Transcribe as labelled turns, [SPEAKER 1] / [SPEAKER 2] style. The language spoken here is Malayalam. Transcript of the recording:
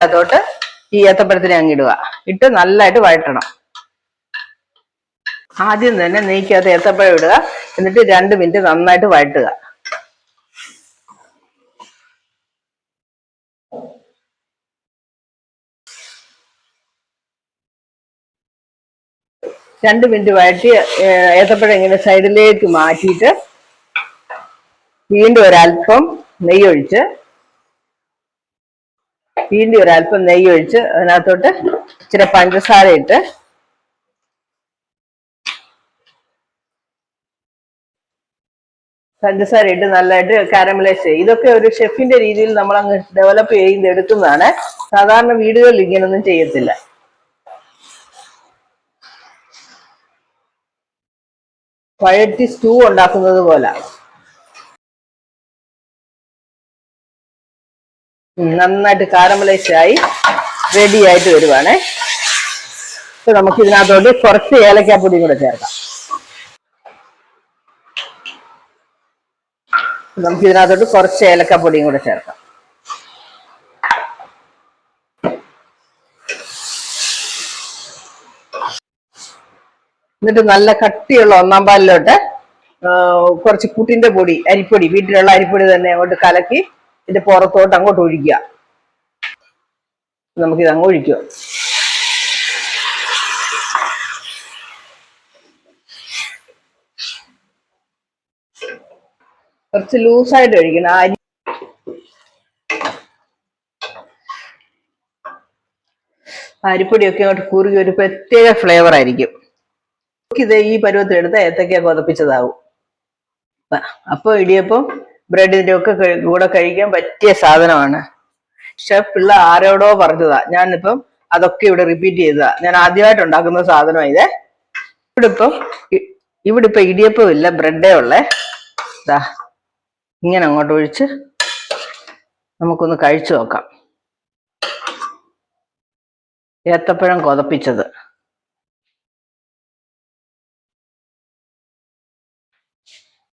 [SPEAKER 1] അതോട്ട് ഈ ഏത്തപ്പഴത്തിനെ അങ്ങിടുക. ഇട്ട് നല്ലതായിട്ട് വഴറ്റണം. ആദ്യം തന്നെ നെയ്ക്കകത്ത് ഏത്തപ്പഴം ഇടുക. എന്നിട്ട് 2 മിനിറ്റ് നന്നായിട്ട് വഴറ്റുക. രണ്ട് മിനിറ്റ് വഴറ്റി ഏത്തപ്പഴം ഇങ്ങനെ സൈഡിലേക്ക് മാറ്റിയിട്ട് വീണ്ടും ഒരല്പം നെയ്യൊഴിച്ച് അതിനകത്തോട്ട് ഇച്ചിരി പഞ്ചസാര ഇട്ട് നല്ലതായിട്ട് കാരമലൈസ് ചെയ്യും. ഇതൊക്കെ ഒരു ഷെഫിന്റെ രീതിയിൽ നമ്മൾ അങ്ങ് ഡെവലപ്പ് ചെയ്തെടുക്കുന്നതാണ്. സാധാരണ വീടുകളിൽ ഇങ്ങനൊന്നും ചെയ്യത്തില്ല. വഴറ്റി സ്റ്റൂ ഉണ്ടാക്കുന്നത് പോലെ നന്നായിട്ട് കാരമലൈസ് ആയി റെഡി ആയിട്ട് വരുവാണേ. ഇപ്പൊ നമുക്ക് ഇതിനകത്തോട്ട് കുറച്ച് ഏലക്കാപ്പൊടിയും കൂടെ ചേർക്കാം. എന്നിട്ട് നല്ല കട്ടിയുള്ള 1-ാം പാലിലോട്ട് കുറച്ച് പുട്ടിന്റെ പൊടി, അരിപ്പൊടി, വീട്ടിലുള്ള അരിപ്പൊടി തന്നെ അങ്ങോട്ട് കലക്കി ഇതിന്റെ പുറത്തോട്ട് അങ്ങോട്ട് ഒഴിക്കുക. നമുക്കിത് അങ്ങ് ഒഴിക്കുക. കുറച്ച് ലൂസായിട്ട് ഒഴിക്കണം. അരിപ്പൊടിയൊക്കെ അങ്ങോട്ട് കുറുകി ഒരു പ്രത്യേക ഫ്ലേവർ ആയിരിക്കും. ഇത് ഈ പരുവത്തിലെടുത്ത് ഏത്തക്ക കൊതപ്പിച്ചതാവും. അപ്പോൾ ഇടിയപ്പം ബ്രെഡിന്റെ ഒക്കെ കൂടെ കഴിക്കാൻ പറ്റിയ സാധനമാണ്. ഷെഫ് പിള്ള ആരോടോ പറഞ്ഞതാ, ഞാനിപ്പം അതൊക്കെ ഇവിടെ റിപ്പീറ്റ് ചെയ്തതാ. ഞാൻ ആദ്യമായിട്ട് ഉണ്ടാക്കുന്ന സാധനമാണ് ഇത്. ഇവിടെ ഇപ്പൊ ഇടിയപ്പം ഇല്ല, ബ്രെഡേ ഉള്ളേ. ഇങ്ങനെ അങ്ങോട്ട് ഒഴിച്ച് നമുക്കൊന്ന് കഴിച്ചു നോക്കാം. ഏത്തപ്പഴം കൊതപ്പിച്ചത്.